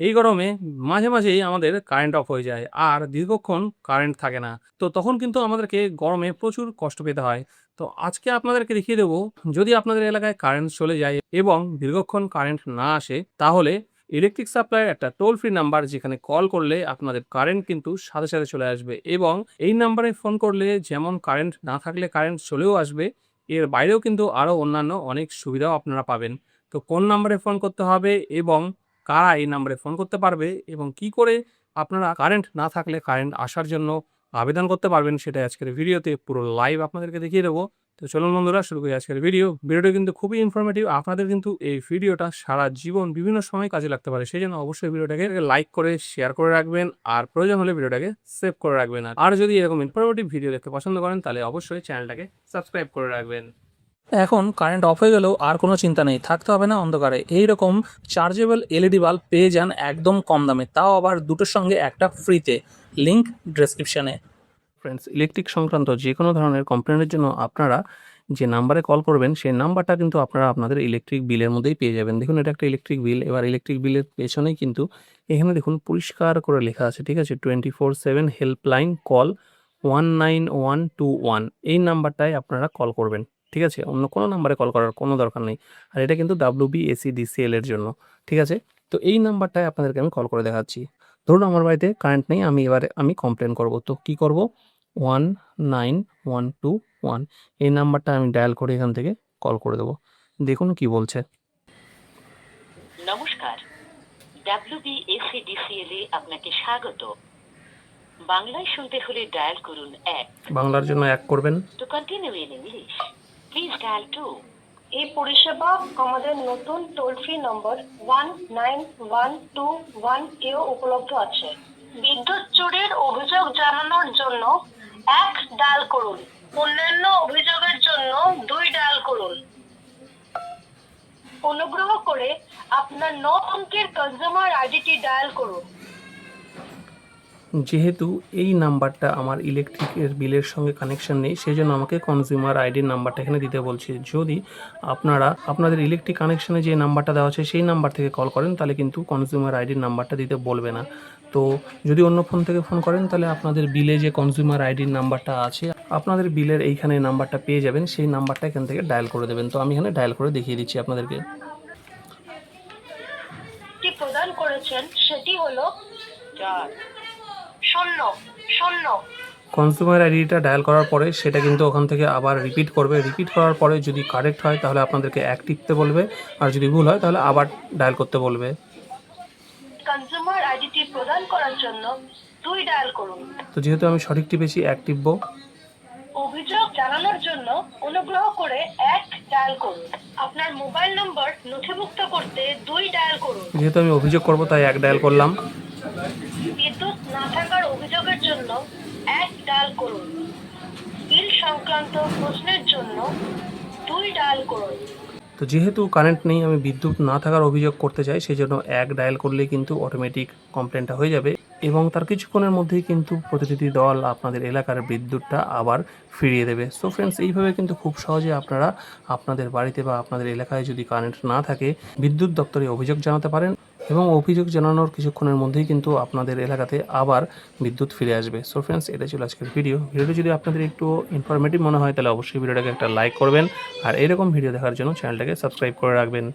এই গরমে মাঝে মাঝেই আমাদের কারেন্ট অফ হয়ে যায় আর দীর্ঘক্ষণ কারেন্ট থাকে না। তো তখন কিন্তু আমাদেরকে গরমে প্রচুর কষ্ট পেতে হয়। তো আজকে আপনাদেরকে দেখিয়ে দেবো, যদি আপনাদের এলাকায় কারেন্ট চলে যায় এবং দীর্ঘক্ষণ কারেন্ট না আসে, তাহলে ইলেকট্রিক সাপ্লাইয়ের একটা টোল ফ্রি নাম্বার, যেখানে কল করলে আপনাদের কারেন্ট কিন্তু সাথে সাথে চলে আসবে এবং এই নাম্বারে ফোন করলে যেমন কারেন্ট না থাকলে কারেন্ট চলেও আসবে, এর বাইরেও কিন্তু আরও অন্যান্য অনেক সুবিধাও আপনারা পাবেন। তো কোন নাম্বারে ফোন করতে হবে এবং কারা এই নাম্বারে ফোন করতে পারবে এবং কি করে আপনারা কারেন্ট না থাকলে কারেন্ট আসার জন্য আবেদন করতে পারবেন, সেটা আজকের ভিডিওতে পুরো লাইভ আপনাদেরকে দেখিয়ে দেবো। তো চলুন বন্ধুরা, শুরু করি আজকের ভিডিওটা কিন্তু খুবই ইনফরমেটিভ। আপনাদের কিন্তু এই ভিডিওটা সারা জীবন বিভিন্ন সময় কাজে লাগতে পারে, সেই জন্য অবশ্যই ভিডিওটাকে লাইক করে শেয়ার করে রাখবেন আর প্রয়োজন হলে ভিডিওটাকে সেভ করে রাখবেন। আর যদি এরকম ইনফরমেটিভ ভিডিও দেখতে পছন্দ করেন তাহলে অবশ্যই চ্যানেলটাকে সাবস্ক্রাইব করে রাখবেন। এখন কারেন্ট অফ হয়ে গেলেও আর কোনো চিন্তা নেই, থাকতে হবে না অন্ধকারে। এই রকম চার্জেবল এলইডি বাল্ব পেয়ে যান একদম কম দামে, তাও আবার দুটোর সঙ্গে একটা ফ্রিতে। লিংক ডেসক্রিপশনে। ফ্রেন্ডস, ইলেকট্রিক সংক্রান্ত যে কোনো ধরনের কমপ্লেনের জন্য আপনারা যে নাম্বারে কল করবেন সেই নাম্বারটা কিন্তু আপনারা আপনাদের ইলেকট্রিক বিলের মধ্যেই পেয়ে যাবেন। দেখুন, এটা একটা ইলেকট্রিক বিল। এবার ইলেকট্রিক বিলের পেছনেই কিন্তু এখানে দেখুন পরিষ্কার করে লেখা আছে, ঠিক আছে, 24/7 হেল্পলাইন কল 19121। এই নাম্বারটায় আপনারা কল করবেন, ঠিক আছে? অন্য কোনো নাম্বারে কল করার কোনো দরকার নেই। আর এটা কিন্তু WBACDCL এর জন্য, ঠিক আছে? তো এই নাম্বারটায় আপনাদেরকে আমি কল করে দেখাচ্ছি। ধরুন আমার বাড়িতে কারেন্ট নেই, আমি কমপ্লেন করব। তো কি করব? 19121 এই নাম্বারটা আমি ডায়াল করে এখান থেকে কল করে দেবো। দেখুন কি বলছে। নমস্কার, WBACDCL এ আপনাকে স্বাগত। বাংলায় শুনতে হলে ডায়াল করুন 1। বাংলার জন্য 1 করবেন। To continue in English please dial 2। এই পরিষেবা আমাদের নতুন টোল ফ্রি নম্বর 19121 এও উপলব্ধ আছে। বিদ্যুৎ চুরির অভিযোগ জানানোর জন্য 1 ডায়াল করুন। অন্যান্য অভিযোগের জন্য 2 ডায়াল করুন। অনুগ্রহ করে আপনার 9 অঙ্কের কনজিউমার আইডিটি ডায়াল করুন। যেহেতু এই নাম্বারটা আমার ইলেকট্রিকের বিলের সঙ্গে কানেকশন নেই, সেই জন্য আমাকে কনজিউমার আইডির নাম্বারটা এখানে দিতে বলছে। যদি আপনারা আপনাদের ইলেকট্রিক কানেকশনে যে নাম্বারটা দেওয়া আছে সেই নাম্বার থেকে কল করেন তাহলে কিন্তু কনজিউমার আইডির নাম্বারটা দিতে বলবে না। তো যদি অন্য ফোন থেকে ফোন করেন তাহলে আপনাদের বিলে যে কনজিউমার আইডির নাম্বারটা আছে, আপনাদের বিলের এইখানে নাম্বারটা পেয়ে যাবেন, সেই নাম্বারটা এখান থেকে ডায়াল করে দেবেন। তো আমি এখানে ডায়াল করে দেখিয়ে দিচ্ছি আপনাদেরকে। প্রদান করেছেন সেটি হলো 400। কনজিউমার আইডিটা ডায়াল করার পরে সেটা কিন্তু ওখান থেকে আবার রিপিট করবে। রিপিট করার পরে যদি কারেক্ট হয় তাহলে আপনাদেরকে 1 টিপতে বলবে, আর যদি ভুল হয় তাহলে আবার ডায়াল করতে বলবে। কনজিউমার আইডিটি প্রদান করার জন্য 2 ডায়াল করুন। তো যেহেতু আমি সঠিক টিপেছি, 1 টিপব। অভিযোগ জানানোর জন্য অনুগ্রহ করে 1 ডায়াল করুন। আপনার মোবাইল নম্বর নথিভুক্ত করতে 2 ডায়াল করুন। যেহেতু আমি অভিযোগ করব তাই 1 ডায়াল করলাম। বিদ্যুৎ না থাকার অভিযোগের জন্য 1 ডায়াল করুন। বিল সংক্রান্ত প্রশ্নের জন্য 2 ডায়াল করুন। তো যেহেতু কারেন্ট নেই, আমি বিদ্যুৎ না থাকার অভিযোগ করতে চাই, সেই জন্য 1 ডায়াল করলেই কিন্তু অটোমেটিক কমপ্লেনটা হয়ে যাবে এবং তার কিছুক্ষণের মধ্যেই কিন্তু প্রতিনিধি দল আপনাদের এলাকার বিদ্যুৎটা আবার ফিরিয়ে দেবে। সো ফ্রেন্ডস, এইভাবে কিন্তু খুব সহজে আপনারা আপনাদের বাড়িতে বা আপনাদের এলাকায় যদি কারেন্ট না থাকে বিদ্যুৎ দপ্তরে অভিযোগ জানাতে পারেন এবং অভিযোগ জানানোর কিছুক্ষণের মধ্যেই কিন্তু আপনাদের এলাকাতে আবার বিদ্যুৎ ফিরে আসবে। সো ফ্রেন্ডস, এটা ছিল আজকের ভিডিওটি যদি আপনাদের একটু ইনফরমেটিভ মনে হয় তাহলে অবশ্যই ভিডিওটাকে একটা লাইক করবেন আর এরকম ভিডিও দেখার জন্য চ্যানেলটাকে সাবস্ক্রাইব করে রাখবেন।